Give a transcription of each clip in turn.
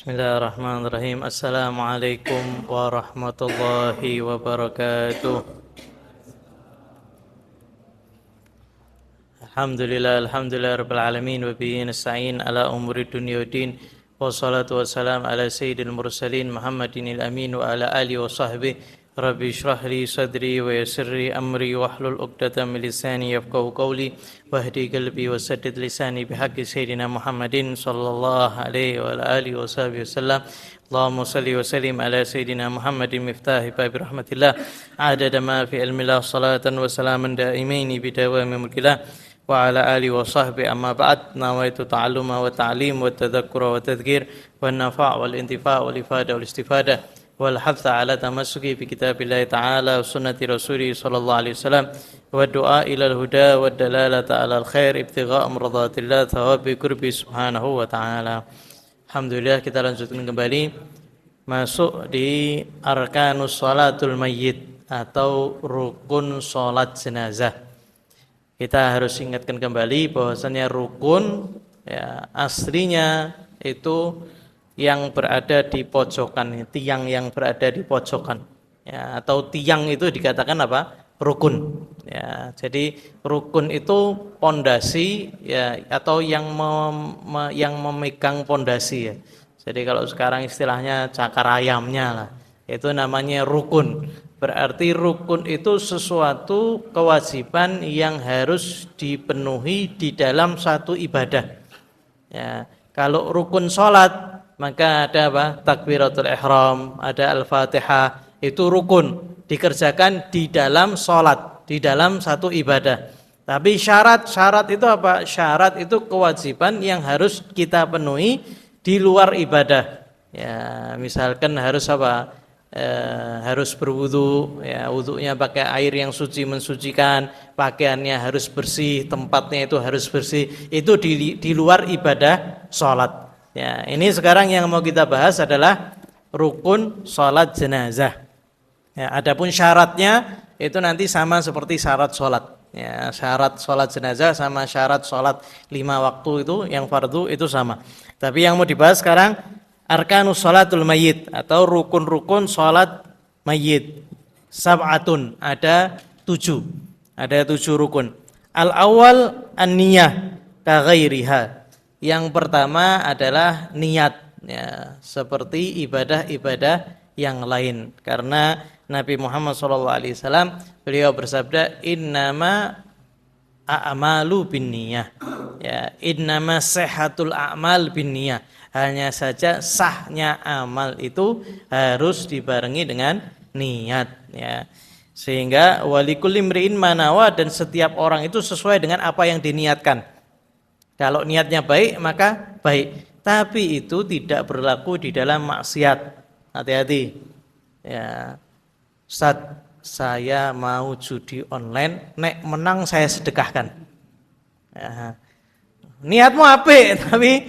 Bismillahirrahmanirrahim. Assalamualaikum warahmatullahi wabarakatuh. Alhamdulillah rabbil alamin wa bihi nasta'in ala umuri dunya waddin. Wassalatu wassalam ala sayyidil mursalin Muhammadin al-amin wa ala alihi wa sahbihi. Rabbi shrah li sadri wa yassir li amri wahlul 'uqdatam min lisani yafqahu qawli wahdi qalbi wa saddid lisani bihaqqi sayyidina Muhammadin sallallahu alaihi wa alihi wa sahbihi wasallam. Allahumma salli wa sallim ala sayyidina Muhammadin miftahi babi rahmatillah adada ma fi ilmillah salatan wa salaman daimaini bidawami mulkillah wa ala alihi wa sahbihi. Amma ba'd, nawaitu ta'alluma wa ta'lim wa tadhakkura wa tadhkir wa nafa' wal intifa' wal ifada wal istifada wal hatha ala tamassuki bi kitabillahi ta'ala wa sunnati rasulih sallallahu alaihi wasallam wa du'a ila al-huda wa dalalata ala al-khair ibtigha'a mardatillah thawabi qurbi subhanahu wa ta'ala. Alhamdulillah, kita lanjutkan kembali masuk di arkanus sholatul mayyit atau rukun sholat jenazah. Kita harus ingatkan kembali bahwasanya rukun ya aslinya itu yang berada di pojokan, tiang yang berada di pojokan, ya, atau tiang itu dikatakan apa? Rukun. Ya, jadi rukun itu pondasi, ya, atau yang memegang pondasi. Ya. Jadi kalau sekarang istilahnya cakar ayamnya lah, itu namanya rukun. Berarti rukun itu sesuatu kewajiban yang harus dipenuhi di dalam satu ibadah. Ya, kalau rukun sholat maka ada apa? Takbiratul ihram, ada al-fatihah, itu rukun, dikerjakan di dalam sholat, di dalam satu ibadah. Tapi syarat itu apa? Syarat itu kewajiban yang harus kita penuhi di luar ibadah. Ya, misalkan harus apa? Harus berwudu, ya, wudunya pakai air yang suci mensucikan, pakaiannya harus bersih, tempatnya itu harus bersih. Itu di luar ibadah sholat. Ya, ini sekarang yang mau kita bahas adalah rukun sholat jenazah. Ya, adapun syaratnya itu nanti sama seperti syarat sholat. Ya, syarat sholat jenazah sama syarat sholat 5 waktu itu yang fardu itu sama. Tapi yang mau dibahas sekarang arkanus sholatul mayyit atau rukun-rukun sholat mayyit. Sab'atun, ada 7. Ada 7 rukun. Al-awwal an-niyah ka ghairiha. Yang pertama adalah niat, ya, seperti ibadah-ibadah yang lain. Karena Nabi Muhammad SAW beliau bersabda, innama a'malu binniyah. Ya, innama sehatul a'mal binniyah. Hanya saja sahnya amal itu harus dibarengi dengan niat, ya. Sehingga walikulli imri'in manawa, dan setiap orang itu sesuai dengan apa yang diniatkan. Kalau niatnya baik maka baik, tapi itu tidak berlaku di dalam maksiat. Hati-hati. Ya. Ustaz, saya mau judi online, nek menang saya sedekahkan. Ya. Niatmu apik, tapi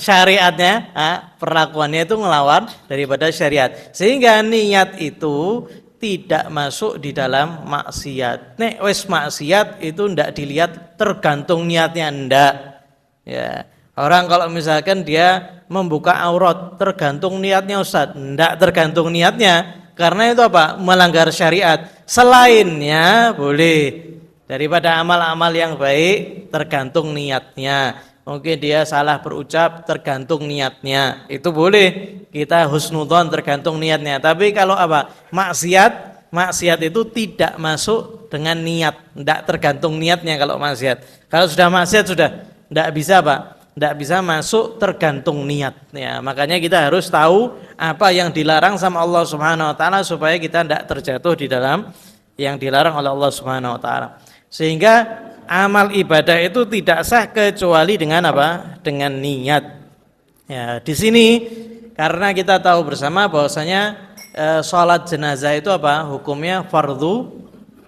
syariatnya, perlakuannya itu ngelawan daripada syariat. Sehingga niat itu tidak masuk di dalam maksiat. Nek wis maksiat itu ndak dilihat tergantung niatnya, ndak. Ya, orang kalau misalkan dia membuka aurat tergantung niatnya Ustaz, enggak tergantung niatnya, karena itu apa? Melanggar syariat. Selainnya boleh, daripada amal-amal yang baik tergantung niatnya. Mungkin dia salah berucap tergantung niatnya, itu boleh kita husnudzon tergantung niatnya. Tapi kalau apa? Maksiat itu tidak masuk dengan niat, enggak tergantung niatnya kalau maksiat. Kalau sudah maksiat sudah tidak bisa apa? Tidak bisa masuk tergantung niat. Ya, makanya kita harus tahu apa yang dilarang sama Allah Subhanahu Wa Taala supaya kita tidak terjatuh di dalam yang dilarang oleh Allah Subhanahu Wa Taala. Sehingga amal ibadah itu tidak sah kecuali dengan apa? Dengan niat. Ya, di sini karena kita tahu bersama bahwasanya sholat jenazah itu apa? Hukumnya fardu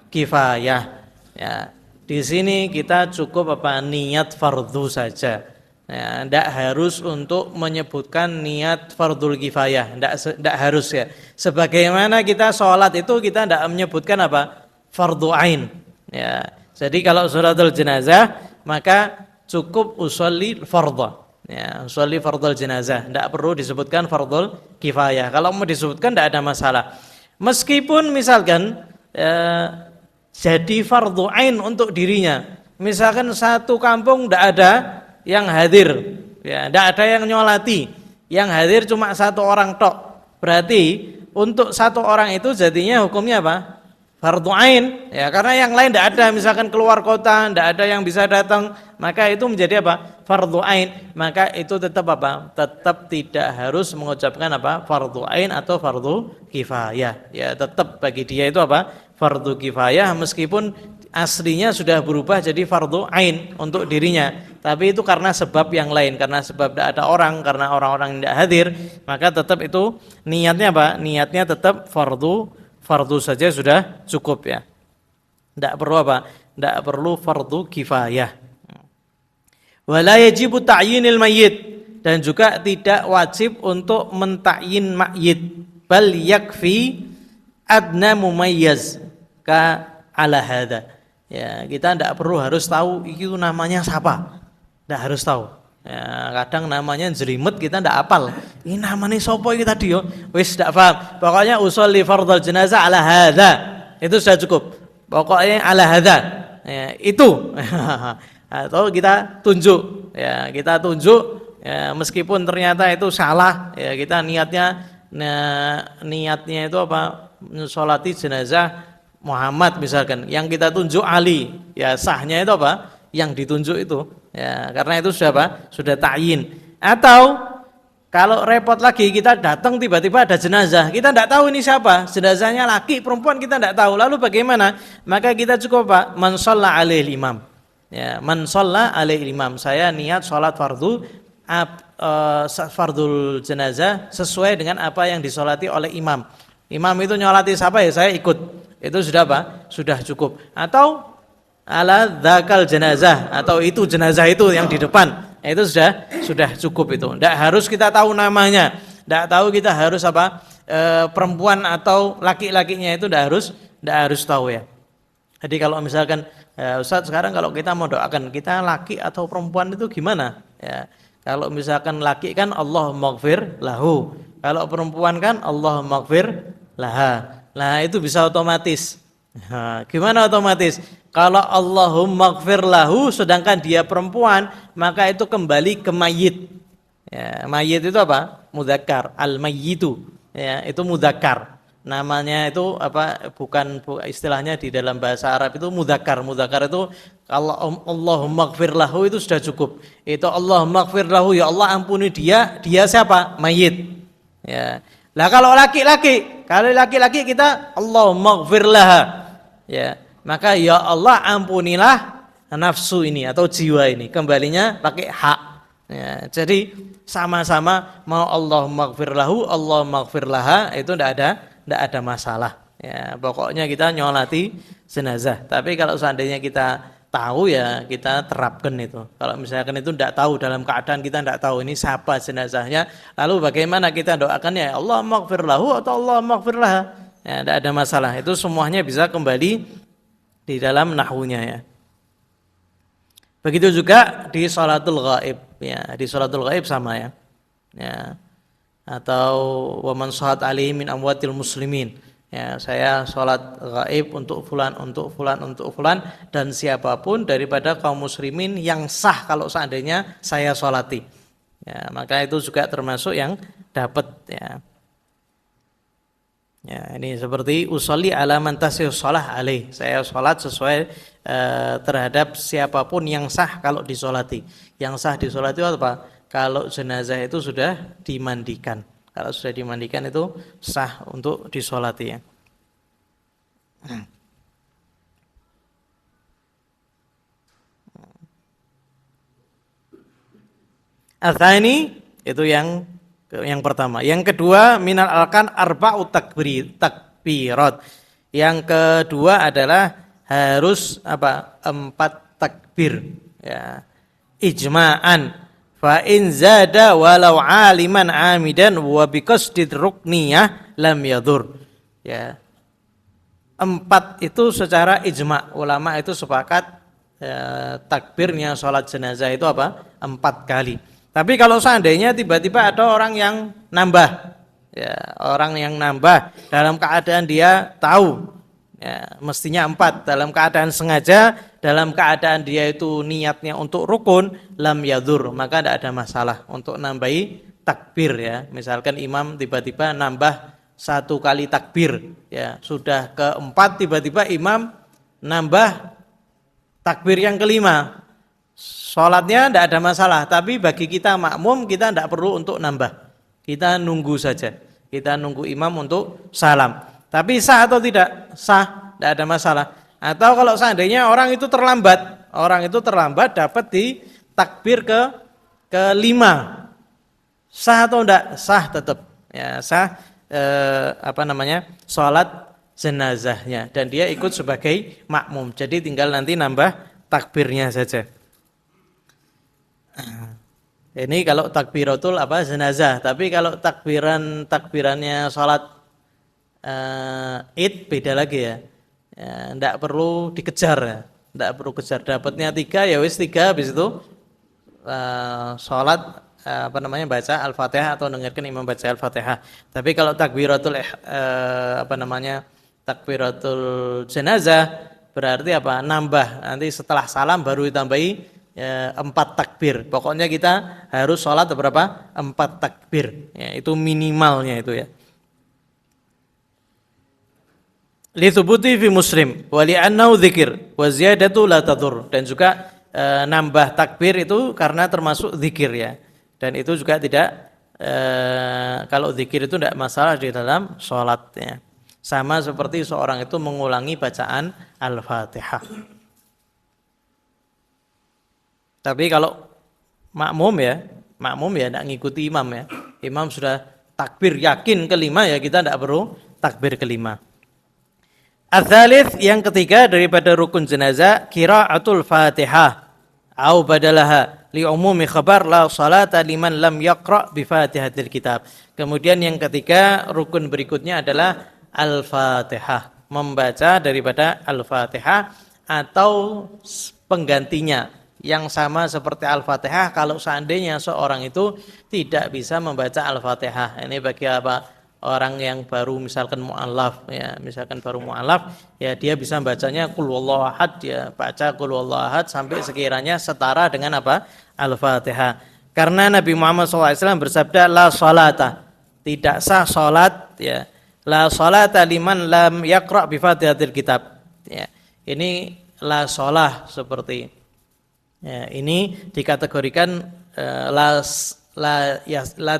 kifayah. Ya. Di sini kita cukup apa? Niat fardu saja. Ya, tidak harus untuk menyebutkan niat fardul kifayah, tidak harus ya. Sebagaimana kita sholat itu kita tidak menyebutkan apa? Fardu ain. Ya. Jadi kalau sholatul jenazah maka cukup usolli fardhu. Ya, sholli fardhul jenazah, tidak perlu disebutkan fardhul kifayah. Kalau mau disebutkan tidak ada masalah. Meskipun misalkan jadi fardhu ain untuk dirinya. Misalkan satu kampung tidak ada yang hadir, ya, tidak ada yang nyolati, yang hadir cuma satu orang tok. Berarti untuk satu orang itu jadinya hukumnya apa? Fardhu ain, ya, karena yang lain tidak ada, misalkan keluar kota, tidak ada yang bisa datang, maka itu menjadi apa? Fardhu ain. Maka itu tetap apa? Tetap tidak harus mengucapkan apa? Fardhu ain atau fardhu kifayah. Ya, tetap bagi dia itu apa? Fardhu kifayah, meskipun aslinya sudah berubah jadi fardhu ain untuk dirinya. Tapi itu karena sebab yang lain, karena sebab tidak ada orang, karena orang-orang tidak hadir, maka tetap itu niatnya apa? Niatnya tetap fardu saja sudah cukup, ya. Tidak perlu apa? Tidak perlu fardu kifayah. Wala yajibu ta'yinil mayyit, dan juga tidak wajib untuk mentakyin mayyit. Bal yakfi adna mumayyaz ka ala hada. Ya, kita tidak perlu harus tahu itu namanya siapa. Tidak harus tahu. Ya, kadang namanya jelimet kita ndak hafal. Ini namanya sopo iki tadi yo? Wis ndak paham. Pokoknya usolli fardhul jenazah ala hadza. Itu sudah cukup. Pokoknya ala hadza. Ya, itu. Atau kita tunjuk. Ya, kita tunjuk, ya, meskipun ternyata itu salah, ya, kita niatnya itu apa? Sholati jenazah Muhammad misalkan. Yang kita tunjuk Ali. Ya, sahnya itu apa? Yang ditunjuk itu, ya, karena itu sudah apa? Sudah ta'yin. Atau kalau repot lagi kita datang tiba-tiba ada jenazah, kita tidak tahu ini siapa, jenazahnya laki perempuan kita tidak tahu, lalu bagaimana? Maka kita cukup apa? Man shalla alaihi imam. Ya, man shalla alaihi imam. Saya niat sholat fardul jenazah sesuai dengan apa yang disolati oleh imam. Imam itu nyolati siapa, ya saya ikut. Itu sudah apa? Sudah cukup. Atau ala dzakal jenazah, atau itu jenazah itu yang di depan, itu sudah cukup itu. Tidak harus kita tahu namanya, tidak tahu kita harus apa perempuan atau laki-lakinya, itu tidak harus tahu, ya. Jadi kalau misalkan Ustaz sekarang kalau kita mau doakan kita laki atau perempuan itu gimana? Ya, kalau misalkan laki kan Allahumma ighfir lahu, kalau perempuan kan Allahumma ighfir laha. Nah itu bisa otomatis. Nah, gimana otomatis? Kalau Allahumma ighfir lahu sedangkan dia perempuan, maka itu kembali ke mayit. Ya, mayit itu apa? Mudzakkar, al-mayyitu. Ya, itu mudzakkar. Namanya itu apa? Bukan istilahnya di dalam bahasa Arab itu mudzakkar. Mudzakkar itu kalau Allahumma ighfir lahu itu sudah cukup. Itu Allahumma ighfir lahu, ya Allah ampuni dia. Dia siapa? Mayit. Ya. Lah kalau laki-laki kita Allahumma ighfir laha. Ya. Maka ya Allah ampunilah nafsu ini atau jiwa ini, kembalinya pakai hak. Ya, jadi sama-sama mau Allahumma ighfir lahu, Allahumma ighfir laha, itu tidak ada masalah. Ya, pokoknya kita nyolati jenazah. Tapi kalau seandainya kita tahu, ya kita terapkan itu. Kalau misalkan itu tidak tahu, dalam keadaan kita tidak tahu ini siapa jenazahnya, lalu bagaimana kita doakan, ya Allahumma ighfir lahu atau Allahumma ighfir laha. Ya, tidak ada masalah. Itu semuanya bisa kembali di dalam nahwunya, ya. Begitu juga di sholatul ghaib, ya, di sholatul ghaib sama, ya. Ya. Atau wa man shahat alaihi min amwatil muslimin. Ya, saya sholat ghaib untuk fulan, untuk fulan, untuk fulan, dan siapapun daripada kaum muslimin yang sah kalau seandainya saya sholati. Ya, maka itu juga termasuk yang dapat, ya. Ya, ini seperti usolli ala man tasih shalah alaih. Saya sholat sesuai terhadap siapapun yang sah kalau disolati. Yang sah disolati itu apa? Kalau jenazah itu sudah dimandikan. Kalau sudah dimandikan itu sah untuk disolati, ya. Al-thani itu yang pertama. Yang kedua, minal arkan arba'u takbirat. Yang kedua adalah harus apa? 4 takbir, ya. Ijma'an. Fa in zada walau aliman amidan wa biqasdid rukniyah lam yadur. Ya. 4 itu secara ijma'. Ulama itu sepakat takbirnya sholat jenazah itu apa? 4 kali. Tapi kalau seandainya tiba-tiba ada orang yang nambah, ya, orang yang nambah dalam keadaan dia tahu, ya, mestinya 4, dalam keadaan sengaja, dalam keadaan dia itu niatnya untuk rukun, lam yadur, maka tidak ada masalah untuk nambahi takbir, ya. Misalkan imam tiba-tiba nambah 1 kali takbir, ya, sudah keempat tiba-tiba imam nambah takbir yang kelima. Sholatnya tidak ada masalah, tapi bagi kita makmum kita tidak perlu untuk nambah. Kita nunggu saja. Kita nunggu imam untuk salam. Tapi sah atau tidak? Sah, tidak ada masalah. Atau kalau seandainya orang itu terlambat dapat di takbir kelima. Sah atau tidak? Sah tetap. Ya, sah sholat jenazahnya dan dia ikut sebagai makmum. Jadi tinggal nanti nambah takbirnya saja. Ini kalau takbiratul jenazah, tapi kalau takbirannya sholat id beda lagi, ya. Tidak perlu dikejar, ya. Tidak perlu kejar, dapatnya 3 ya wis 3, habis itu sholat baca Al-Fatihah atau dengarkan imam baca Al-Fatihah. Tapi kalau takbiratul takbiratul jenazah berarti nambah, nanti setelah salam baru ditambahi 4 takbir. Pokoknya kita harus sholat berapa? 4 takbir. Ya, itu minimalnya itu, ya. Li thubuti fi Muslim wa li annahu dzikir wa ziyadatu la tadur, dan juga nambah takbir itu karena termasuk zikir, ya. Dan itu juga tidak kalau zikir itu tidak masalah di dalam sholatnya. Sama seperti seorang itu mengulangi bacaan Al-Fatihah. Tapi kalau makmum ya tidak ngikuti imam, ya. Imam sudah takbir yakin kelima, ya kita tidak perlu takbir kelima. Ats-tsalits, yang ketiga daripada rukun jenazah, qiraatul Fatihah au badalaha li umumi khabar la salata liman lam yaqra bi Fatihatil kitab. Kemudian yang ketiga rukun berikutnya adalah Al-Fatihah, membaca daripada Al-Fatihah atau penggantinya yang sama seperti Al-Fatihah kalau seandainya seorang itu tidak bisa membaca Al-Fatihah. Ini bagi orang yang baru misalkan mu'allaf, ya, misalkan baru mu'allaf, ya dia bisa bacanya qul huwallahu ahad, ya, baca qul huwallahu ahad sampai sekiranya setara dengan Al-Fatihah. Karena Nabi Muhammad SAW bersabda la sholata, tidak sah salat, ya, la sholata liman lam yaqra bi Fatihatil kitab, ya. Ini la sholah seperti, ya, ini dikategorikan la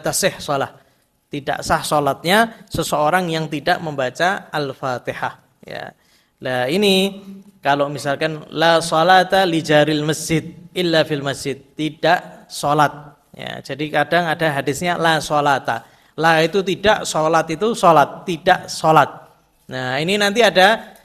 tasih sholah, tidak sah sholatnya seseorang yang tidak membaca Al-Fatihah, ya. Nah ini kalau misalkan la sholata li jaril masjid illa fil masjid, tidak sholat, ya. Jadi kadang ada hadisnya la sholata, la itu tidak, sholat itu sholat, tidak sholat. Nah ini nanti ada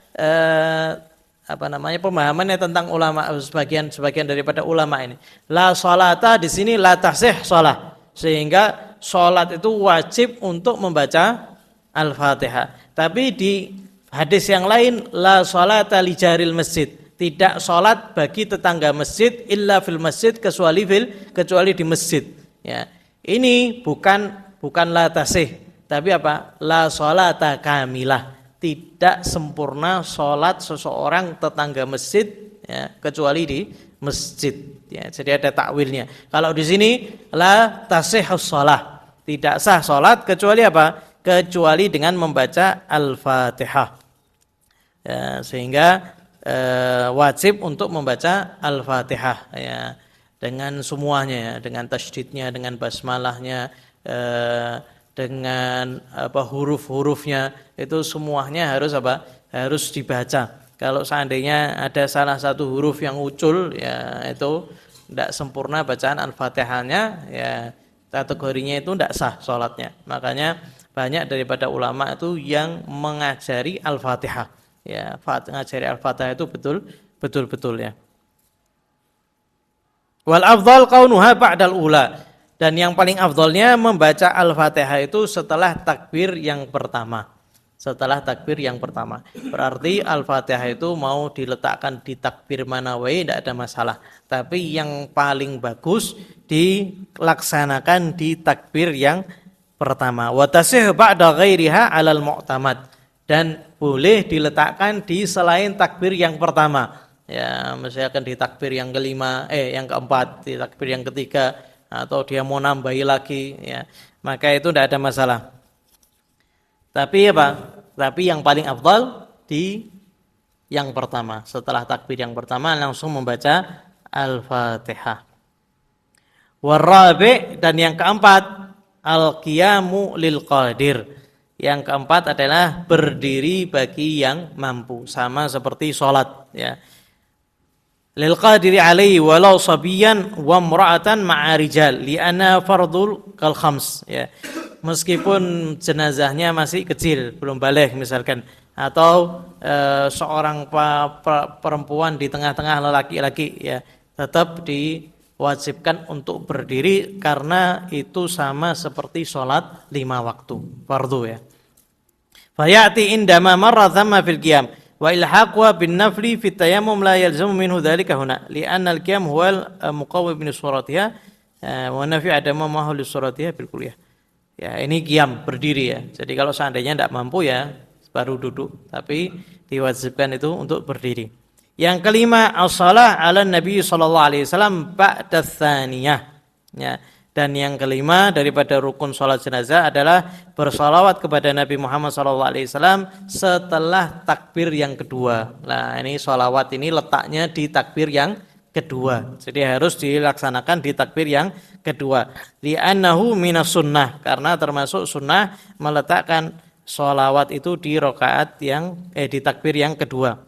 pemahamannya tentang ulama, sebagian daripada ulama ini. La sholata di sini la tasih sholah, sehingga sholat itu wajib untuk membaca Al-Fatihah. Tapi di hadis yang lain la sholata li jaril masjid, tidak sholat bagi tetangga masjid illa fil masjid, kecuali di masjid, ya. Ini bukan la tasih, tapi la sholata kamilah, tidak sempurna sholat seseorang tetangga masjid, ya, kecuali di masjid, ya. Jadi ada takwilnya. Kalau di sini la tasihhus shalah, tidak sah sholat kecuali kecuali dengan membaca Al-Fatihah, ya, sehingga wajib untuk membaca Al-Fatihah, ya, dengan semuanya, ya, dengan tasydidnya, dengan basmalahnya, dengan huruf-hurufnya, itu semuanya harus dibaca. Kalau seandainya ada salah satu huruf yang ucul, ya itu tidak sempurna bacaan Al-Fatihahnya, ya kategorinya itu tidak sah sholatnya. Makanya banyak daripada ulama itu yang mengajari Al-Fatihah, ya, mengajari Al-Fatihah itu betul-betul, ya. Wal afdal kaunuha ba'dal ula. Dan yang paling afdolnya membaca Al-Fatihah itu setelah takbir yang pertama. Setelah takbir yang pertama. Berarti Al-Fatihah itu mau diletakkan di takbir mana wae tidak ada masalah. Tapi yang paling bagus dilaksanakan di takbir yang pertama. Wa tasih ba'da ghairiha 'alal mu'tamad, dan boleh diletakkan di selain takbir yang pertama. Ya, misalkan di takbir yang kelima, yang keempat, di takbir yang ketiga, atau dia mau nambahi lagi, ya, maka itu tidak ada masalah. Tapi apa? Tapi yang paling afdal di yang pertama. Setelah takbir yang pertama langsung membaca Al-Fatihah. Warabi, dan yang keempat al-qiyamu lil qadir. Yang keempat adalah berdiri bagi yang mampu, sama seperti sholat, ya. Lil qadiri alaihi walau sabiyan wa imra'atan ma'a rijal li'anna fardul kal khams, ya. Meskipun jenazahnya masih kecil, belum baligh misalkan, atau seorang perempuan di tengah-tengah lelaki-laki, ya, tetap diwajibkan untuk berdiri karena itu sama seperti sholat 5 waktu fardu, ya. Fayati indama marra thamma fil qiyam wa ilhaqwa bin nafli fit tayammum la yalzamu minhu dhalika huna li'anna al-qiyam huwa al-muqawwim min suratiha wa nafi adama ma huwa li suratiha bil kulliyah. Ya, ini qiyam, berdiri, ya. Jadi kalau seandainya tidak mampu, ya baru duduk, tapi diwajibkan itu untuk berdiri. Yang kelima, as-shalah 'ala Nabi sallallahu alaihi wasallam ba'da tsaniyah. Ya. Dan yang kelima daripada rukun salat jenazah adalah bersalawat kepada Nabi Muhammad sallallahu alaihi wasallam setelah takbir yang kedua. Nah, ini salawat ini letaknya di takbir yang kedua. Jadi harus dilaksanakan di takbir yang kedua. Li'annahu minas sunnah, karena termasuk sunnah meletakkan salawat itu di rakaat yang di takbir yang kedua.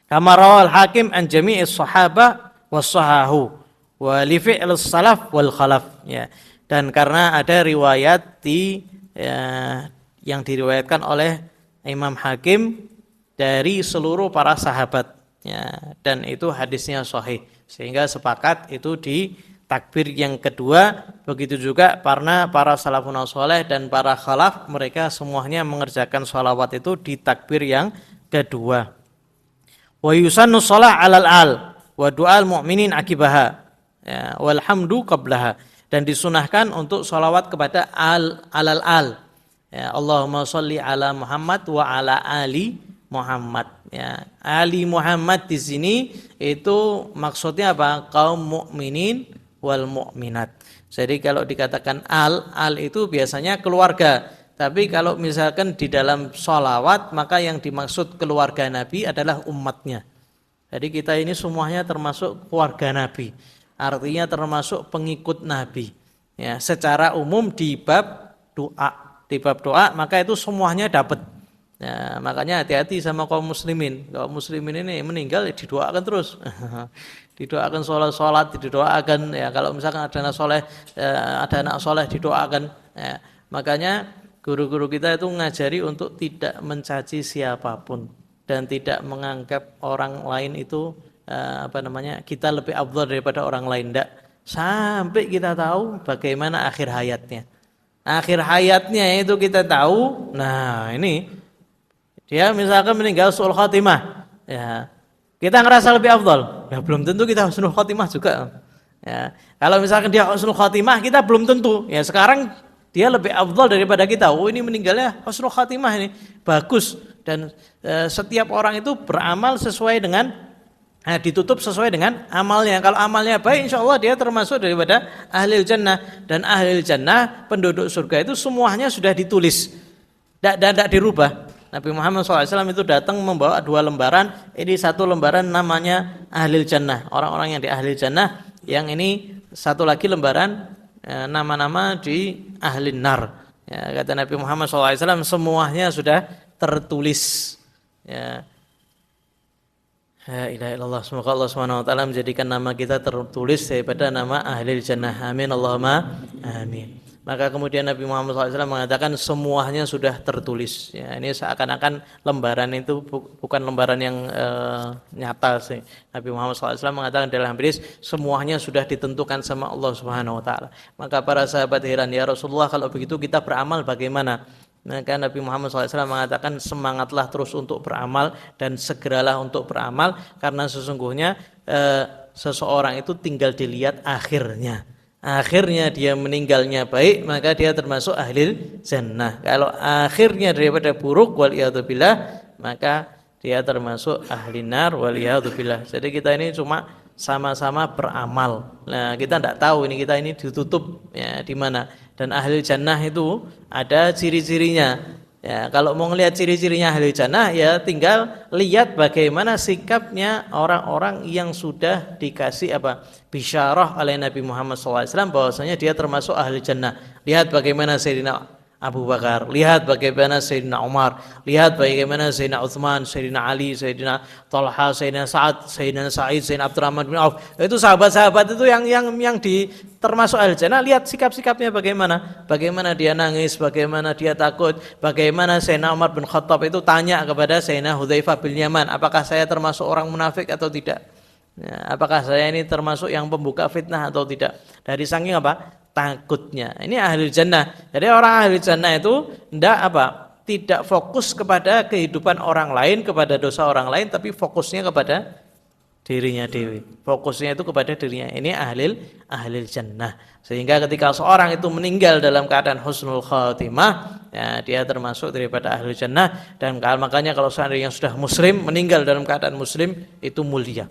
Kama rawal Hakim an jami'is sahabah was sahahu wa li fi'l salaf wal khalaf, ya. Dan karena ada riwayat yang diriwayatkan oleh Imam Hakim dari seluruh para sahabat, ya, dan itu hadisnya sahih, sehingga sepakat itu di takbir yang kedua. Begitu juga karena para salafun saleh dan para khalaf, mereka semuanya mengerjakan sholawat itu di takbir yang kedua. Wa yusannu shalah 'alal al wa du'al mu'minin akibaha, ya, walhamdu qablaha, dan disunahkan untuk sholawat kepada alal al, ya, Allahumma sholli ala Muhammad wa ala ali Muhammad, ya. Ali Muhammad di sini itu maksudnya apa? Kaum mukminin wal mukminat. Jadi kalau dikatakan al itu biasanya keluarga, tapi kalau misalkan di dalam sholawat maka yang dimaksud keluarga Nabi adalah umatnya. Jadi kita ini semuanya termasuk keluarga Nabi, artinya termasuk pengikut Nabi, ya. Secara umum di bab doa maka itu semuanya dapat. Ya, makanya hati-hati sama kaum muslimin. Kaum muslimin ini meninggal didoakan terus. Didoakan sholat, didoakan, ya, kalau misalkan ada anak soleh didoakan, ya. Makanya guru-guru kita itu ngajari untuk tidak mencaci siapapun dan tidak menganggap orang lain itu kita lebih afdal daripada orang lain, enggak, sampai kita tahu bagaimana akhir hayatnya. Akhir hayatnya itu kita tahu. Nah, ini dia misalkan meninggal su'ul khatimah, ya, kita ngerasa lebih afdal. Ya, belum tentu kita husnul khatimah juga. Ya, kalau misalkan dia husnul khatimah, kita belum tentu. Ya, sekarang dia lebih afdal daripada kita. Oh, ini meninggalnya husnul khatimah, ini bagus. Dan setiap orang itu beramal sesuai dengan ditutup sesuai dengan amalnya. Kalau amalnya baik, insya Allah dia termasuk daripada ahlil jannah. Dan ahlil jannah, penduduk surga itu semuanya sudah ditulis, tidak dirubah. Nabi Muhammad SAW itu datang membawa 2 lembaran. Ini 1 lembaran namanya ahlil jannah, orang-orang yang di ahlil jannah. Yang ini 1 lagi lembaran nama-nama di ahlin nar. Ya, kata Nabi Muhammad SAW semuanya sudah tertulis. Ya. La ilaha illallah. Semoga Allah SWT menjadikan nama kita tertulis daripada nama ahlil jannah. Amin Allahumma amin. Maka kemudian Nabi Muhammad SAW mengatakan semuanya sudah tertulis. Ya, ini seakan-akan lembaran itu bukan lembaran yang nyata sih. Nabi Muhammad SAW mengatakan dalam hadis semuanya sudah ditentukan sama Allah Subhanahu Wa Taala. Maka para sahabat heran, ya Rasulullah, kalau begitu kita beramal bagaimana? Maka Nabi Muhammad SAW mengatakan semangatlah terus untuk beramal dan segeralah untuk beramal, karena sesungguhnya seseorang itu tinggal dilihat akhirnya. akhirnya dia meninggalnya baik, maka dia termasuk ahli jannah. Kalau akhirnya daripada buruk, waliyadzubillah, maka dia termasuk ahli nar, waliyadzubillah. Jadi kita ini cuma sama-sama beramal. Nah, kita tidak tahu ini kita ini ditutup ya di mana. Dan ahli jannah itu ada ciri-cirinya. Ya, kalau mau ngelihat ciri-cirinya ahli jannah, ya tinggal lihat bagaimana sikapnya orang-orang yang sudah dikasih bisyarah oleh Nabi Muhammad SAW bahwasanya dia termasuk ahli jannah. Lihat bagaimana Sayyidina Abu Bakar, lihat bagaimana Sayyidina Umar, lihat bagaimana Sayyidina Utsman, Sayyidina Ali, Sayyidina Talha, Sayyidina Sa'ad, Sayyidina Sa'id, Sayyidina Abdurrahman bin Auf. Itu sahabat-sahabat itu yang termasuk ahli jannah. Lihat sikap-sikapnya bagaimana dia nangis, bagaimana dia takut, bagaimana Sayyidina Umar bin Khattab itu tanya kepada Sayyidina Hudzaifah bin Yaman, apakah saya termasuk orang munafik atau tidak? Ya, apakah saya ini termasuk yang pembuka fitnah atau tidak? Dari saking takutnya. Ini ahli jannah. Jadi orang ahli jannah itu tidak fokus kepada kehidupan orang lain, kepada dosa orang lain, tapi fokusnya kepada dirinya dewi. Fokusnya itu kepada dirinya. Ini ahli jannah. Sehingga ketika seorang itu meninggal dalam keadaan husnul khatimah, ya, dia termasuk daripada ahli jannah. Dan makanya kalau seandainya sudah muslim, meninggal dalam keadaan muslim, itu mulia.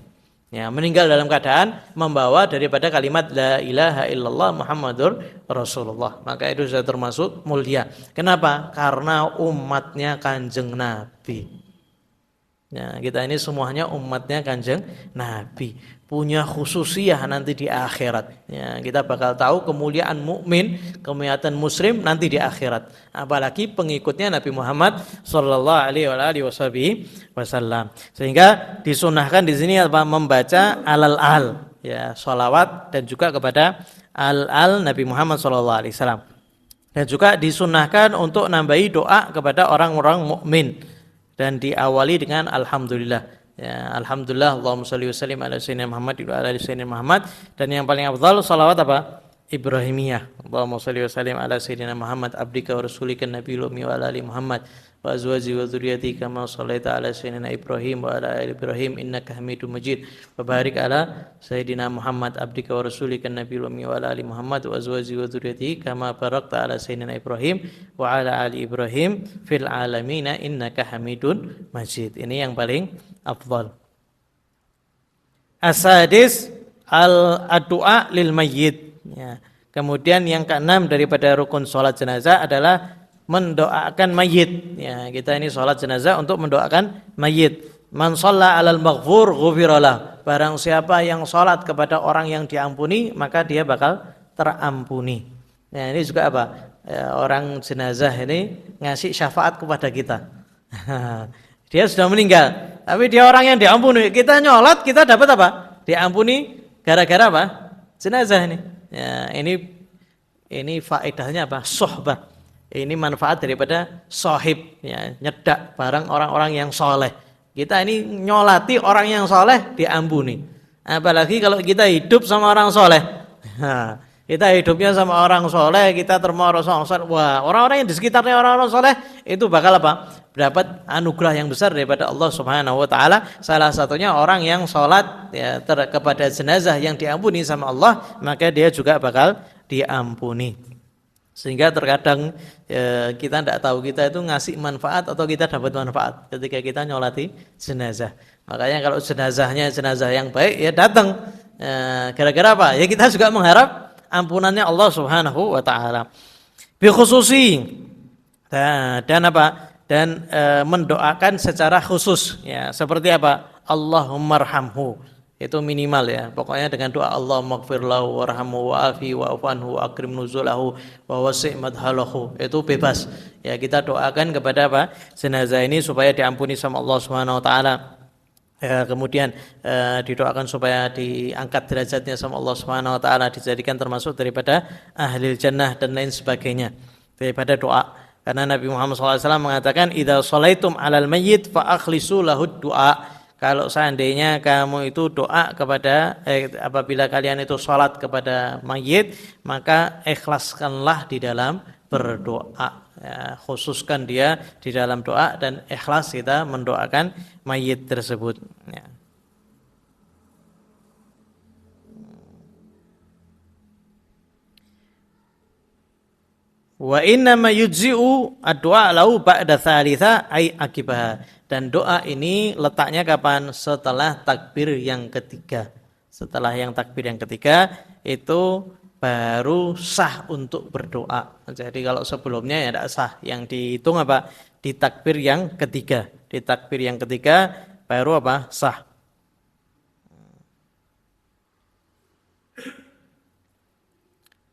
Ya, meninggal dalam keadaan membawa daripada kalimat la ilaha illallah Muhammadur Rasulullah, maka itu sudah termasuk mulia. Kenapa? Karena umatnya Kanjeng Nabi. Ya, kita ini semuanya umatnya Kanjeng Nabi, punya khususiyah nanti di akhirat. Ya, kita bakal tahu kemuliaan mukmin, kemuliaan muslim nanti di akhirat. Apalagi pengikutnya Nabi Muhammad sallallahu alaihi wasallam. Sehingga disunahkan di sini membaca al-al, ya, sholawat dan juga kepada al Nabi Muhammad sallallahu alaihi wasallam. Dan juga disunahkan untuk nambahi doa kepada orang-orang mukmin dan diawali dengan alhamdulillah. Ya, alhamdulillah, Allahumma shalli wa sallim ala sayyidina Muhammad wa ala ali sayyidina Muhammad. Dan yang paling afdal salawat Ibrahimiyah. Allahumma shalli wa sallim ala sayyidina Muhammad abdika wa rasulika nabiyil ummi wa ala ali Muhammad wa azwaji wa dzurriyyati kama shallaita ala sayyidina Ibrahim wa ala ali Ibrahim innaka Hamidum Majid. Wa barik ala sayyidina Muhammad abdika wa rasulika nabiyil ummi wa ala ali Muhammad wa azwaji wa dzurriyyati kama barakta ala sayyidina Ibrahim wa ala ali Ibrahim fil alamin innaka Hamidun Majid. Ini yang paling afdal. As-sadis al-du'a lil mayyit. Ya. Kemudian yang keenam daripada rukun salat jenazah adalah mendoakan mayit. Ya, kita ini salat jenazah untuk mendoakan mayit. Man shalla 'alal maghfur ghufiralah. Barang siapa yang salat kepada orang yang diampuni, maka dia bakal terampuni. Nah, ini juga ya, orang jenazah ini ngasih syafaat kepada kita. Dia sudah meninggal, tapi dia orang yang diampuni. Kita nyolat, kita dapat diampuni gara-gara jenazah ini. Ya, ini faedahnya Sohbah. Ini manfaat daripada sohib, ya, nyedak barang orang-orang yang soleh. Kita ini nyolati orang yang soleh diampuni. Apalagi kalau kita hidup sama orang soleh. Nah, kita hidupnya sama orang soleh, kita termorong soleh. Wah, orang-orang yang di sekitarnya orang-orang soleh itu bakal dapat anugerah yang besar daripada Allah Subhanahu Wa Taala. Salah satunya orang yang sholat ya, kepada jenazah yang diampuni sama Allah, maka dia juga bakal diampuni. Sehingga terkadang kita tidak tahu kita itu ngasih manfaat atau kita dapat manfaat ketika kita nyolati jenazah. Makanya kalau jenazahnya jenazah yang baik, ya datang. Gara-gara apa? Ya kita juga mengharap ampunannya Allah Subhanahu Wa Taala. Bikhususi dan mendoakan secara khusus, ya, seperti Allahummarhamhu, itu minimal, ya, pokoknya dengan doa Allahumma ighfir lahu warhamhu wa'afi wa'fu anhu wa akrim nuzulahu wa wasi' madhalahu, itu bebas, ya, kita doakan kepada jenazah ini supaya diampuni sama Allah Subhanahu Wa Taala. Kemudian didoakan supaya diangkat derajatnya sama Allah Subhanahu Wa Taala, dijadikan termasuk daripada ahli jannah dan lain sebagainya daripada doa. Karena Nabi Muhammad SAW mengatakan, idza sholaitum 'alal mayyit fa akhlisu lahu du'a. Kalau seandainya kamu itu doa kepada apabila kalian itu sholat kepada mayit, maka ikhlaskanlah di dalam berdoa. Ya, khususkan dia di dalam doa dan ikhlas kita mendoakan mayit tersebut. Ya. Wa inna ma yujzi'u ad-du'a lau ba'da tsalitsa ai akibaha. Dan doa ini letaknya kapan? Setelah takbir yang ketiga. Setelah yang takbir yang ketiga itu baru sah untuk berdoa. Jadi kalau sebelumnya ya tidak sah. Yang dihitung apa? Di takbir yang ketiga. Di takbir yang ketiga baru apa? Sah.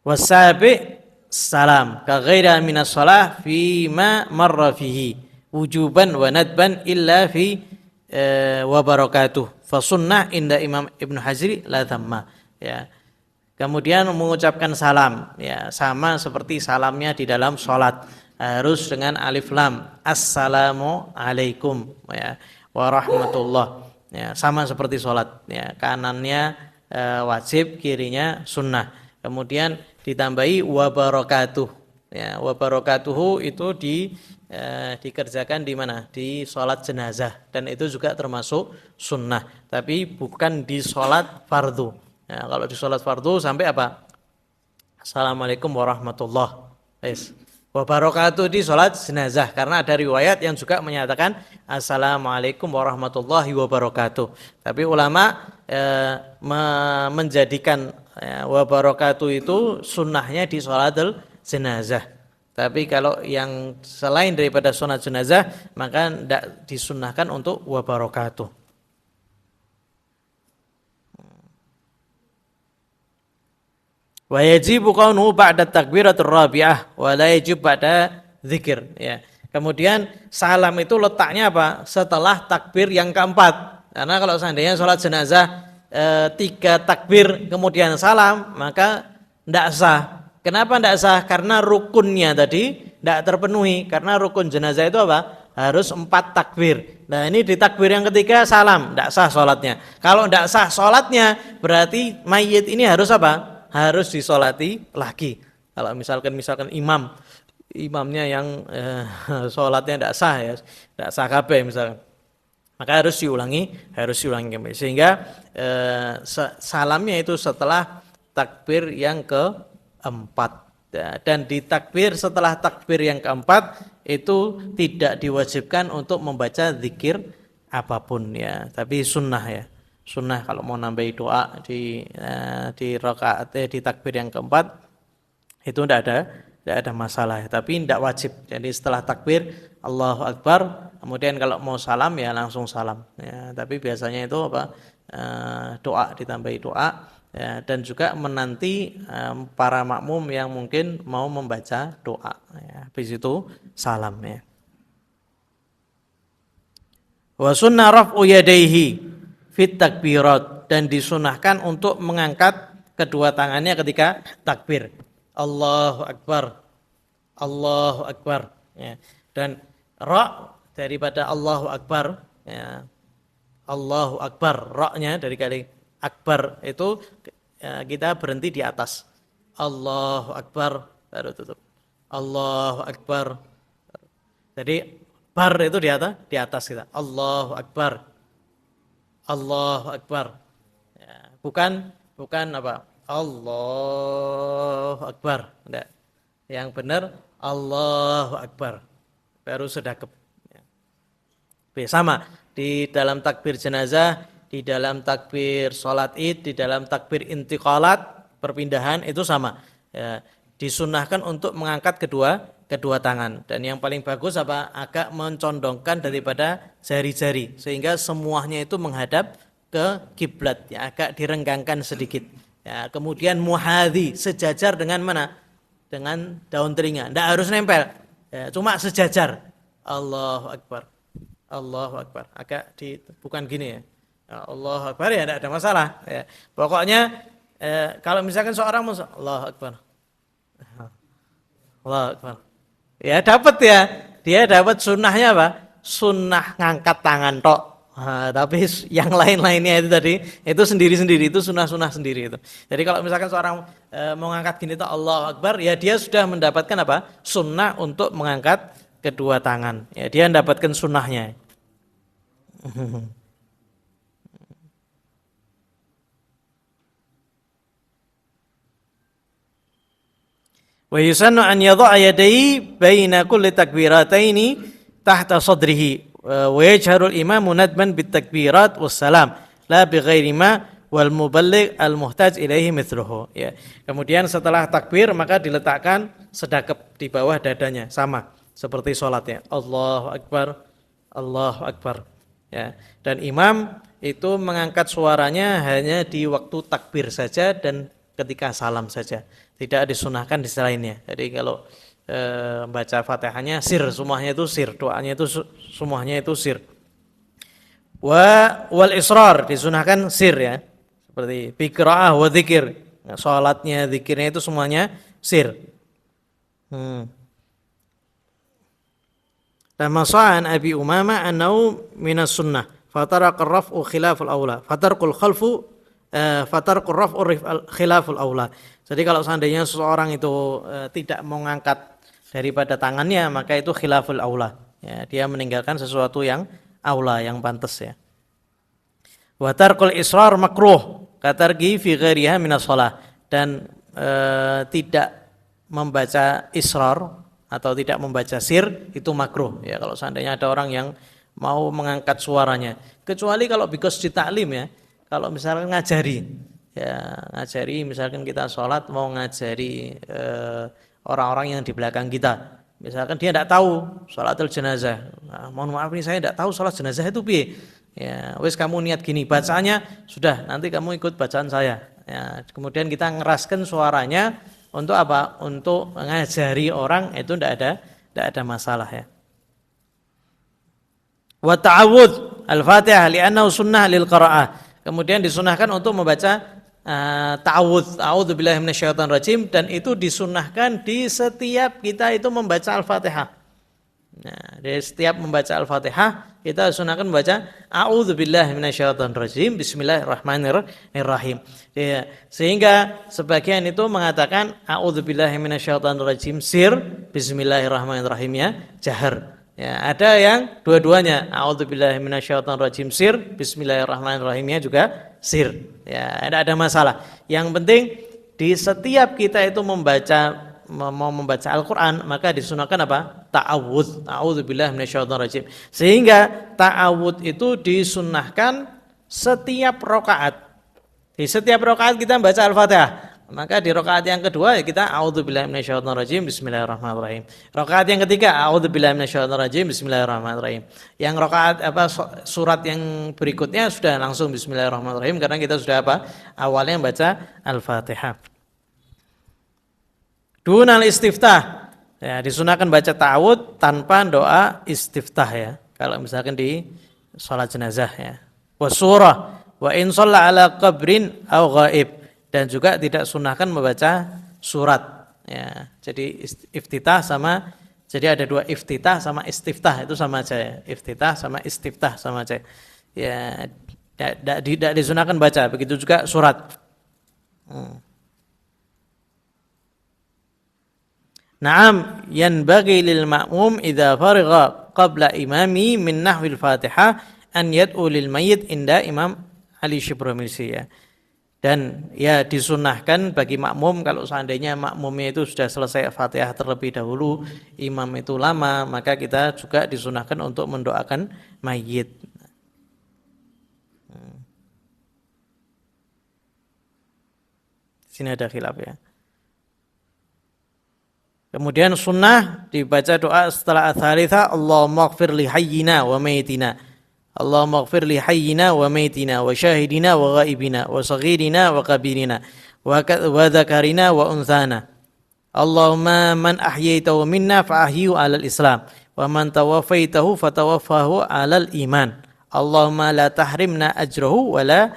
Wasabi salam ka ghaira minas shalah fi ma marra fihi wujuban wa nadban illa fi wa barakatuh fa sunnah inda Imam Ibnu Hazri la thamma. Ya, kemudian mengucapkan salam ya sama seperti salamnya di dalam salat, harus dengan alif lam, assalamu alaikum ya warahmatullah ya, sama seperti salat ya, kanannya wajib, kirinya sunnah. Kemudian ditambahi wabarakatuh ya, wabarakatuhu itu dikerjakan di mana? Di sholat jenazah, dan itu juga termasuk sunnah, tapi bukan di sholat fardu ya. Kalau di sholat fardu sampai apa? Assalamualaikum warahmatullah, yes. Wabarakatuh di sholat jenazah, karena ada riwayat yang juga menyatakan assalamualaikum warahmatullahi wabarakatuh. Tapi ulama menjadikan wabarakatuh itu sunnahnya di sholatul jenazah. Tapi kalau yang selain daripada sholat jenazah maka tidak disunnahkan untuk wabarakatuh. Wa yajibu qawnuhu ba'da takbiratur rabi'ah wa la yajib ba'da dzikir ya. Kemudian salam itu letaknya apa? Setelah takbir yang keempat. Karena kalau seandainya sholat jenazah 3 takbir kemudian salam, maka tidak sah. Kenapa tidak sah? Karena rukunnya tadi tidak terpenuhi. Karena rukun jenazah itu apa? Harus 4 takbir. Nah ini di takbir yang ketiga salam, tidak sah sholatnya. Kalau tidak sah sholatnya, berarti mayit ini harus apa? Harus disolati lagi. Kalau misalkan imamnya yang sholatnya tidak sah ya, tidak sah kabeh misalkan, maka harus diulangi kembali. Sehingga salamnya itu setelah takbir yang keempat. Dan di takbir setelah takbir yang keempat itu tidak diwajibkan untuk membaca zikir apapun ya, tapi sunnah ya. Sunnah kalau mau nambahi doa di rakaat di takbir yang keempat itu tidak ada masalah, tapi tidak wajib. Jadi setelah takbir Allahu Akbar, kemudian kalau mau salam ya langsung salam ya, tapi biasanya itu apa, doa, ditambahi doa ya, dan juga menanti para makmum yang mungkin mau membaca doa ya, habis itu salam ya. Wa sunnah raf'u yadayhi fit takbirat, dan disunahkan untuk mengangkat kedua tangannya ketika takbir. Allahu Akbar, Allahu Akbar ya. Dan ra daripada Allahu Akbar ya, Allahu Akbar, ra-nya dari kali akbar itu kita berhenti di atas. Allahu Akbar baru tutup. Allahu Akbar. Jadi bar itu di atas kita. Allahu Akbar. Allahu Akbar ya, bukan apa? Allahu Akbar. Enggak. Yang benar Allahu Akbar. Baru sedekap. Ya. Sama di dalam takbir jenazah, di dalam takbir sholat id, di dalam takbir intiqalat, perpindahan itu sama. Ya, disunahkan untuk mengangkat kedua tangan, dan yang paling bagus apa? Agak mencondongkan daripada jari-jari sehingga semuanya itu menghadap ke kiblat ya, agak direnggangkan sedikit ya. Kemudian muhadhi, sejajar dengan mana? Dengan daun telinga, tidak harus nempel ya, cuma sejajar. Allahu Akbar, Allahu Akbar, agak bukan gini ya, Allahu Akbar ya, tidak ada masalah ya. Pokoknya kalau misalkan seorang Allahu Akbar, Allahu Akbar ya, dapat ya, dia dapat sunnahnya apa? Sunnah ngangkat tangan tok. Nah, tapi yang lain-lainnya itu tadi itu sendiri-sendiri, itu sunnah-sunnah sendiri itu. Jadi kalau misalkan seorang mau ngangkat gini tuh Allahu Akbar, ya dia sudah mendapatkan apa? Sunnah untuk mengangkat kedua tangan. Ya dia mendapatkan sunnahnya. Wa yusannu an yadha'a yadayhi baina kulli takbirataini tahta sadrihi wa yajharu al-imamu nadban bit takbirat wassalam la bighairi ma wal muballigh al muhtaj ilaihi mithluhu. Ya. Kemudian setelah takbir maka diletakkan sedekap di bawah dadanya sama seperti salatnya. Allahu akbar, Allahu akbar. Ya. Dan imam itu mengangkat suaranya hanya di waktu takbir saja dan ketika salam saja. Tidak disunahkan di selainnya. Jadi kalau baca Fatihahnya sir, semuanya itu sir, doanya itu semuanya itu sir. Wal israr disunahkan sir ya. Seperti biqraah wa dzikir. Nah, salatnya, zikirnya itu semuanya sir. Lama sa'an Abi Umamah annahu minas sunnah fataraqar raf'u khilaful aula fatarqul khalfu fatarqur raf'u khilaful aula. Jadi kalau seandainya seseorang itu tidak mengangkat daripada tangannya maka itu khilaful aula. Ya, dia meninggalkan sesuatu yang aula, yang pantas ya. Wa tarqul israr makruh katargi fi ghairiha minas shalah, dan tidak membaca israr atau tidak membaca sir itu makruh ya kalau seandainya ada orang yang mau mengangkat suaranya, kecuali kalau because di taklim ya. Kalau misalkan ngajari, ya ngajari, misalkan kita sholat mau ngajari orang-orang yang di belakang kita, misalkan dia tidak tahu sholatul jenazah, nah, mohon maaf nih saya tidak tahu sholat jenazah itu piye, ya wes kamu niat gini, bacanya sudah, nanti kamu ikut bacaan saya, ya kemudian kita ngeraskan suaranya untuk apa? Untuk ngajari orang itu tidak ada masalah ya. Wa ta'awudz al-Fatihah li'annahu sunnah lil qira'ah. Kemudian disunahkan untuk membaca ta'awudz, a'udzubillahi minasyaitonir rajim, dan itu disunahkan di setiap kita itu membaca Al-Fatihah. Nah, di setiap membaca Al-Fatihah kita sunahkan membaca a'udzubillahi minasyaitonir rajim, bismillahirrahmanirrahim. Ya, sehingga sebagian itu mengatakan a'udzubillahi minasyaitonir rajim sir, bismillahirrahmanirrahim ya jahar. Ya, ada yang dua-duanya, a'udzubillahi minasyaitonir rajim sir, bismillahirrahmanirrahimnya juga sir. Ya, tidak ada masalah. Yang penting di setiap kita itu mau membaca Al-Qur'an, maka disunahkan apa? Ta'awudz, a'udzubillahi minasyaitonir rajim. Sehingga ta'awudz itu disunahkan setiap rakaat. Di setiap rakaat kita membaca Al-Fatihah. Maka di rakaat yang kedua ya kita a'udzubillahi minasyaitonir rajim bismillahirrahmanirrahim. Rakaat yang ketiga a'udzubillahi minasyaitonir rajim bismillahirrahmanirrahim. Yang rakaat surat yang berikutnya sudah langsung bismillahirrahmanirrahim karena kita sudah awalnya baca Al-Fatihah. Dunal istiftah. Ya, disunahkan baca ta'awudz tanpa doa istiftah ya. Kalau misalkan di salat jenazah ya. Wa surah wa in shalla ala qabrin aw ghaib. Dan juga tidak sunahkan membaca surat ya. Jadi iftitah sama, jadi ada dua, iftitah sama istiftah itu sama aja ya. Iftitah sama istiftah sama aja ya. Tidak disunahkan baca, begitu juga surat. Naam yanbaghi lil ma'mum idza farigha qabla imami min nahwil Fatihah an yad'u lil mayyit inda Imam Ali Syibramilsi ya. Dan ya disunahkan bagi makmum kalau seandainya makmumnya itu sudah selesai Fatihah terlebih dahulu, imam itu lama, maka kita juga disunahkan untuk mendoakan mayit. Sini ada khilaf ya. Kemudian sunnah dibaca doa setelah ats-tsalitsah, Allahumma ighfir li hayyina wa mayyitina. Allahumma ighfir li hayyina wa mayyitina wa syahidina wa ghaibina wa saghirina wa kabirina wa dzakarina wa unthana. Allahumma man ahyaitahu minna fa ahyihu 'alal Islam wa man tawaffaitahu fatawaffahu 'alal iman. Allahumma la tahrimna ajrahu wa la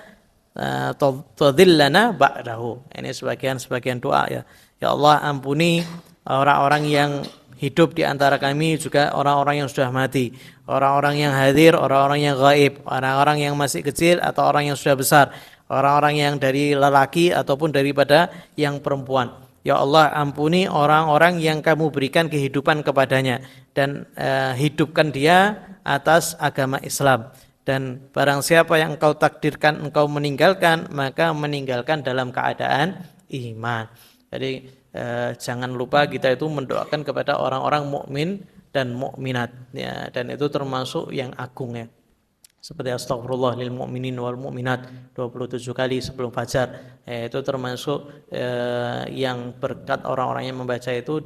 tadhillana ba'dahu. Ini sebagian doa ya. Ya Allah, ampuni orang-orang yang hidup di antara kami, juga orang-orang yang sudah mati, orang-orang yang hadir, orang-orang yang gaib, orang-orang yang masih kecil atau orang yang sudah besar, orang-orang yang dari lelaki ataupun daripada yang perempuan. Ya Allah, ampuni orang-orang yang kamu berikan kehidupan kepadanya dan hidupkan dia atas agama Islam. Dan barang siapa yang engkau takdirkan engkau meninggalkan, maka meninggalkan dalam keadaan iman. Jadi jangan lupa kita itu mendoakan kepada orang-orang mukmin dan mukminat, ya, dan itu termasuk yang agung, ya. Seperti astagfirullah lil mu'minin wal mu'minat 27 kali sebelum fajar, itu termasuk yang berkat orang-orang yang membaca itu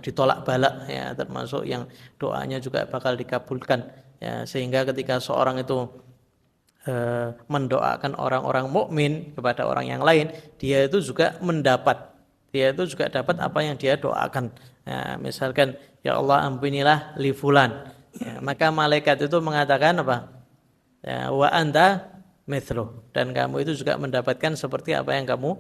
ditolak balak, ya, termasuk yang doanya juga bakal dikabulkan, ya, sehingga ketika seorang itu mendoakan orang-orang mukmin kepada orang yang lain, dia itu juga dapat apa yang dia doakan. Nah, misalkan ya Allah ampunilah li fulan, ya, maka malaikat itu mengatakan apa? Ya, wa anta mithlu, dan kamu itu juga mendapatkan seperti apa yang kamu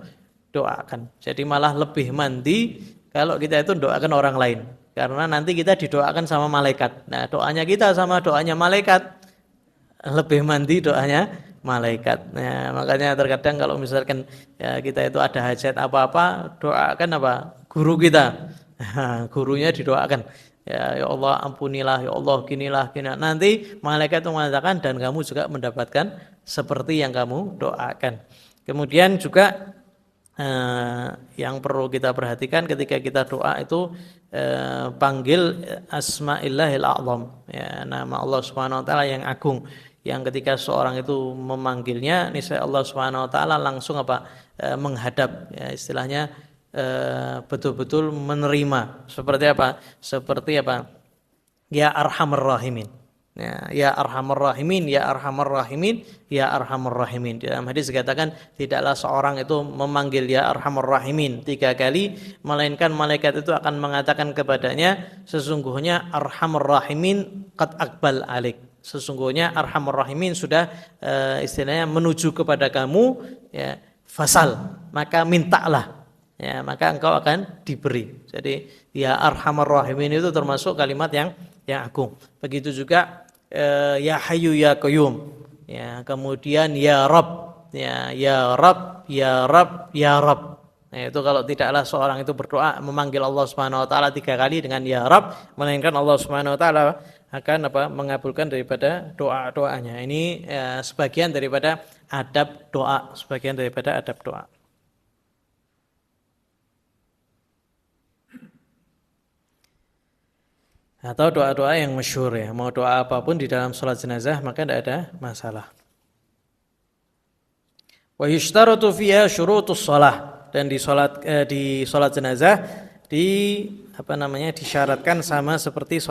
doakan. Jadi malah lebih mandi kalau kita itu doakan orang lain, karena nanti kita didoakan sama malaikat. Nah, doanya kita sama doanya malaikat lebih mandi doanya malaikat. Nah, makanya terkadang kalau misalkan ya, kita itu ada hajat apa-apa, doakan apa? Guru kita. Gurunya didoakan. Ya Allah ampunilah, ya Allah ginilah. Nanti malaikat itu mengatakan dan kamu juga mendapatkan seperti yang kamu doakan. Kemudian juga yang perlu kita perhatikan ketika kita doa itu panggil asma'illahil a'zam, ya, nama Allah Subhanahu wa taala yang agung, yang ketika seorang itu memanggilnya niscaya Allah Subhanahu wa taala langsung menghadap, ya, istilahnya betul-betul menerima. Seperti apa? Ya Arhamar Rahimin. Ya Arhamar Rahimin, ya Arhamar Rahimin, ya Arhamar Rahimin. Dalam hadis dikatakan tidaklah seorang itu memanggil ya Arhamar Rahimin 3 kali, melainkan malaikat itu akan mengatakan kepadanya, sesungguhnya Arhamar Rahimin qad aqbal alik. Sesungguhnya Arhamar Rahimin sudah istilahnya menuju kepada kamu, ya, fasal, maka mintalah, ya, maka engkau akan diberi. Jadi ya Arhamar Rahimin itu termasuk kalimat yang agung. Begitu juga ya Hayyu ya Qayyum, ya, kemudian ya Rabb, ya Rabb, ya Rabb, ya Rabb. Nah, itu kalau tidaklah seorang itu berdoa memanggil Allah Subhanahu wa taala 3 kali dengan ya Rabb, melainkan Allah Subhanahu wa taala akan mengabulkan daripada doa-doanya. Ini sebagian daripada adab doa, Atau doa-doa yang masyhur, ya. Mau doa apapun di dalam sholat jenazah maka tidak ada masalah. Wa yushtaratu fiha syurutus shalah, dan di sholat jenazah disyaratkan sama seperti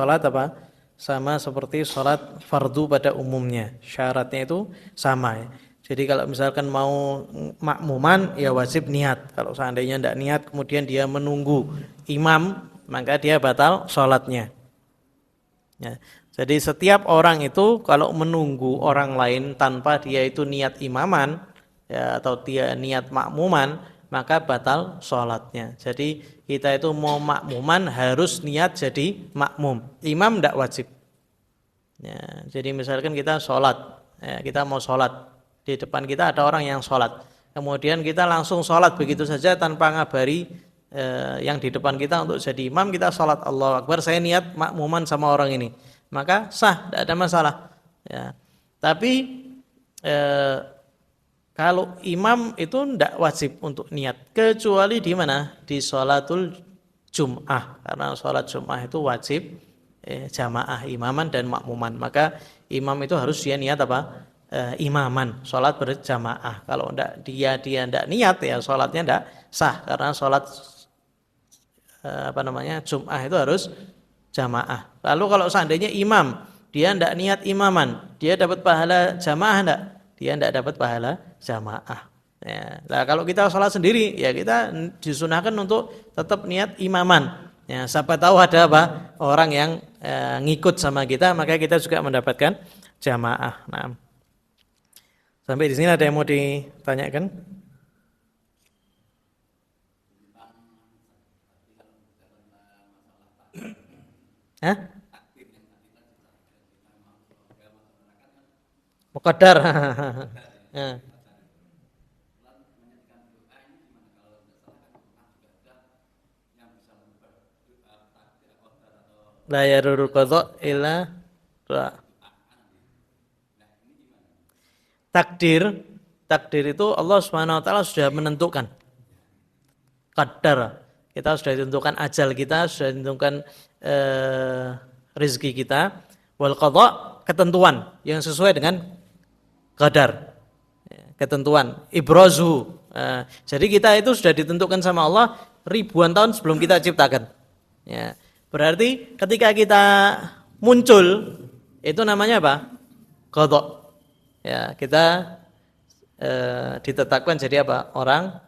sholat fardu pada umumnya. Syaratnya itu sama, ya. Jadi kalau misalkan mau makmuman ya wajib niat. Kalau seandainya tidak niat kemudian dia menunggu imam, maka dia batal sholatnya. Ya, jadi setiap orang itu kalau menunggu orang lain tanpa dia itu niat imaman, ya, atau dia niat makmuman, maka batal sholatnya. Jadi kita itu mau makmuman harus niat jadi makmum. Imam tidak wajib. Ya, jadi misalkan kita sholat, ya, kita mau sholat, di depan kita ada orang yang sholat, kemudian kita langsung sholat begitu saja tanpa ngabari yang di depan kita untuk jadi imam, kita sholat Allahu Akbar, saya niat makmuman sama orang ini, maka sah, tidak ada masalah, ya. Tapi kalau imam itu tidak wajib untuk niat, kecuali di mana? Di sholatul Jum'ah, karena sholat Jum'ah itu wajib jamaah imaman dan makmuman, maka imam itu harus dia niat imaman, sholat berjamaah. Kalau dia tidak niat, ya sholatnya tidak sah, karena sholat Jum'ah itu harus jamaah. Lalu kalau seandainya imam dia tidak niat imaman, dia dapat pahala jamaah enggak? Dia tidak dapat pahala jamaah. Ya. Nah, kalau kita sholat sendiri, ya kita disunahkan untuk tetap niat imaman. Ya, siapa tahu ada orang yang ngikut sama kita, maka kita juga mendapatkan jamaah. Nah, sampai di sini ada yang mau ditanyakan? Hah? Muqaddar. Ya. La yarurul qadha illa takdir takdir itu Allah Subhanahu wa taala sudah menentukan. Qadar. Kita sudah ditentukan ajal kita, sudah ditentukan rezeki kita. Wal qadha, ketentuan yang sesuai dengan qadar. Ketentuan ibrazu. Jadi kita itu sudah ditentukan sama Allah ribuan tahun sebelum kita ciptakan. Ya. Berarti ketika kita muncul itu namanya apa? Qadha. Ya, kita ditetapkan jadi apa? Orang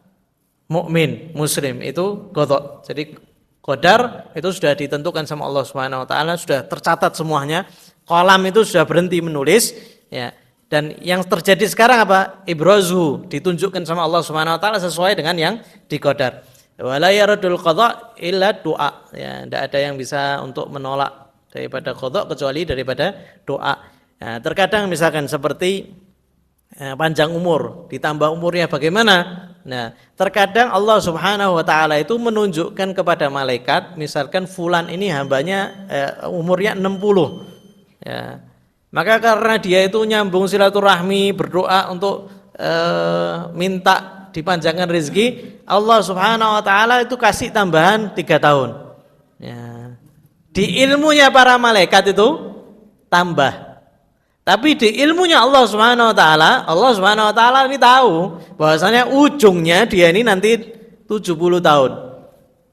mukmin, muslim itu qadha. Jadi qadar itu sudah ditentukan sama Allah Subhanahu wa taala, sudah tercatat semuanya. Qalam itu sudah berhenti menulis, ya. Dan yang terjadi sekarang apa? Ibrazu, ditunjukkan sama Allah Subhanahu wa taala sesuai dengan yang diqadar. Wala yaradul qadha illa doa. Ya, tidak ada yang bisa untuk menolak daripada qadha kecuali daripada doa. Nah, terkadang misalkan seperti panjang umur, ditambah umurnya bagaimana? Nah, terkadang Allah Subhanahu wa taala itu menunjukkan kepada malaikat, misalkan fulan ini hambanya umurnya 60. Ya. Maka karena dia itu nyambung silaturahmi, berdoa untuk minta dipanjangkan rezeki, Allah Subhanahu wa taala itu kasih tambahan 3 tahun. Ya. Di ilmunya para malaikat itu tambah. Tapi di ilmunya Allah Subhanahu wa taala ini tahu bahwasanya ujungnya dia ini nanti 70 tahun.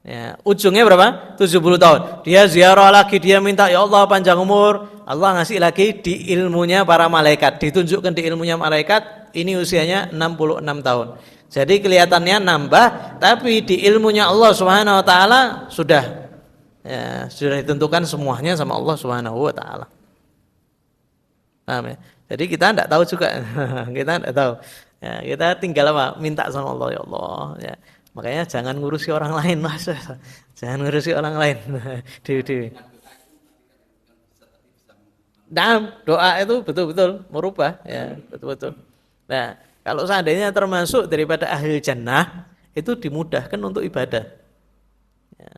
Ya, ujungnya berapa? 70 tahun. Dia ziarah lagi, dia minta ya Allah panjang umur. Allah ngasih lagi di ilmunya para malaikat, ditunjukkan di ilmunya malaikat ini usianya 66 tahun. Jadi kelihatannya nambah, tapi di ilmunya Allah Subhanahu wa taala sudah ditentukan semuanya sama Allah Subhanahu wa taala. Paham ya? Jadi kita tidak tahu juga, kita tidak tahu. Ya, kita tinggal apa? Minta sama Allah, ya Allah. Ya. Makanya jangan ngurusi orang lain, Mas. Jangan ngurusi orang lain. Dewi. Nah, doa itu betul-betul merubah, ya, betul-betul. Nah, kalau seandainya termasuk daripada ahli jannah, itu dimudahkan untuk ibadah. Ya,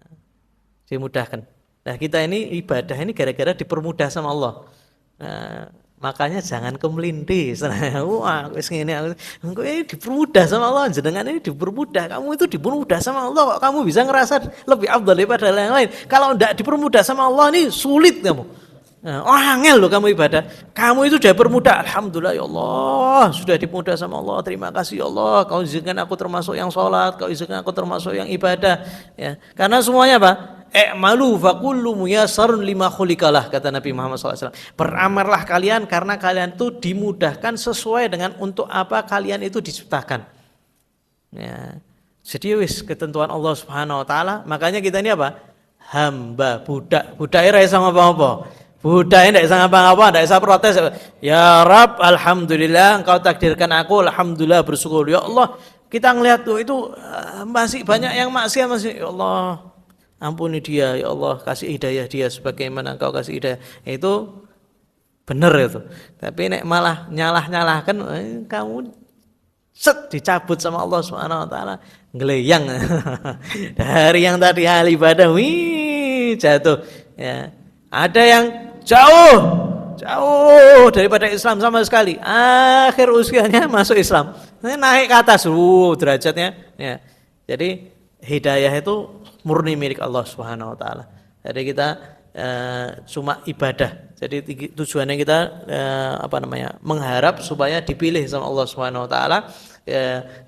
dimudahkan. Nah, kita ini ibadah ini gara-gara dipermudah sama Allah. Nah, makanya jangan kemelindi. Wah, wis ngene aku ini dipermudah sama Allah, jenengan ini dipermudah. Kamu itu dipermudah sama Allah kok kamu bisa ngerasa lebih afdal daripada yang lain. Kalau enggak dipermudah sama Allah ini sulit kamu. Angel loh kamu ibadah. Kamu itu sudah dipermudah. Alhamdulillah ya Allah, sudah dipermudah sama Allah. Terima kasih ya Allah. Kau izinkan aku termasuk yang sholat, kau izinkan aku termasuk yang ibadah. Ya, karena semuanya apa? I'malu fa kullu muyassarun lima khuliqalah, kata Nabi Muhammad SAW. Beramallah kalian karena kalian itu dimudahkan sesuai dengan untuk apa kalian itu diciptakan. Ya. Jadi wis ketentuan Allah Subhanahu wa taala, makanya kita ini apa? Hamba, budak. Budak ora iso apa-apa. Budak ini tidak bisa ngapa-ngapa, tidak bisa protes. Ya Rab, alhamdulillah engkau takdirkan aku, alhamdulillah bersyukur. Ya Allah, kita ngelihat tuh itu masih banyak yang maksiat masih. Ya Allah, ampuni dia, ya Allah, kasih hidayah dia sebagaimana engkau kasih hidayah. Itu benar itu. Tapi nek malah nyalah-nyalahkan, kamu dicabut sama Allah Subhanahu wa taala, ngeleyang. Dari yang tadi ahli ibadah, jatuh. Ya. Ada yang jauh daripada Islam sama sekali. Akhir usianya masuk Islam. Naik ke atas derajatnya. Ya. Jadi hidayah itu murni milik Allah Subhanahu wa taala. Jadi kita cuma ibadah. Jadi tujuannya kita mengharap supaya dipilih sama Allah Subhanahu wa taala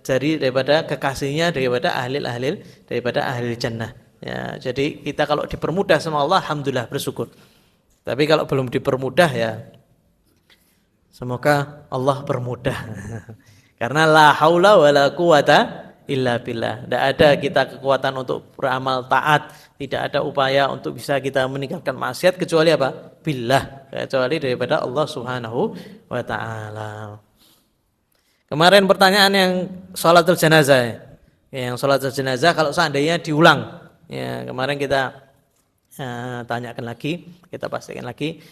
jadi daripada kekasihnya, daripada ahli jannah. Ya, jadi kita kalau dipermudah sama Allah, alhamdulillah bersyukur. Tapi kalau belum dipermudah ya semoga Allah permudah. Karena la haula wala quwata illa billah. Tidak ada kita kekuatan untuk beramal taat, tidak ada upaya untuk bisa kita meninggalkan maksiat kecuali apa? Billah, kecuali daripada Allah Subhanahu wa taala. Kemarin pertanyaan yang sholatul jenazah. Yang sholatul jenazah kalau seandainya diulang. Ya, kemarin kita tanyakan lagi, kita pastikan lagi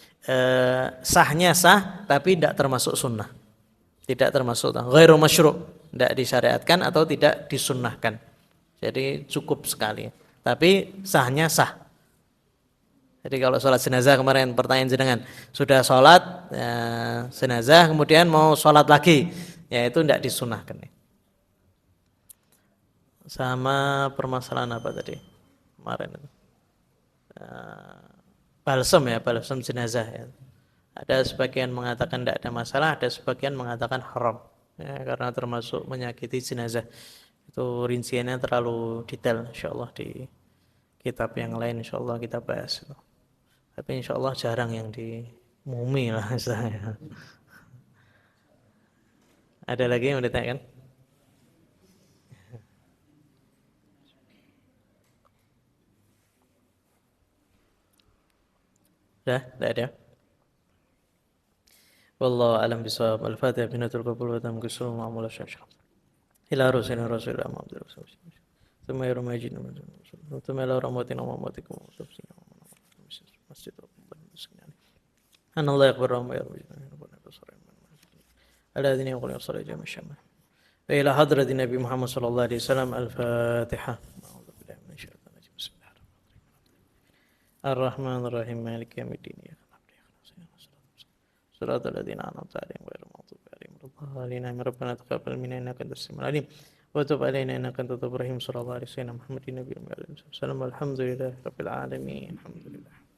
sahnya sah tapi tidak termasuk sunnah. Tidak termasuk ghairu masyru', tidak disyariatkan atau tidak disunnahkan. Jadi cukup sekali. Tapi sahnya sah. Jadi kalau sholat jenazah kemarin pertanyaan jenengan, sudah sholat jenazah kemudian mau sholat lagi. Ya itu tidak disunahkan ya. Sama permasalahan apa tadi kemarin itu? Balsam ya, balsam jenazah ya. Ada sebagian mengatakan tidak ada masalah, ada sebagian mengatakan haram ya, karena termasuk menyakiti jenazah. Itu rinciannya terlalu detail, insyaallah di kitab yang lain insyaallah kita bahas. Tapi insyaallah jarang yang di mumi lah saya. Ada lagi yang ditanyakan? Dah, tidak ada. Wallahu alam bisawab. Al-Fatihah binatul qabul wa tam kusum ma'amul syarsyar. Ila rasulina rasulillah Muhammad rasulullah. ثم يرى ما يجد ثم إلى رحمتنا ومامتكم وتبسينا مسجد أن الله يقبل رحمه ويرضي الذين يقولون يصلي جميع الشمال وإلى حضرة النبي محمد صلى الله عليه وسلم الفاتحة أعوذ بالله من الشيطان الرجيم بسم الله الرحمن الرحيم مالك يوم الدين صراط الذين أنعمت عليهم غير المغضوب عليهم ولا الضالين ربنا تقبل منا إنك أنت السميع العليم وتب علينا إنك أنت التواب الرحيم صلى الله عليه وسلم محمد النبي صلى الله عليه وسلم والحمد لله رب العالمين الحمد لله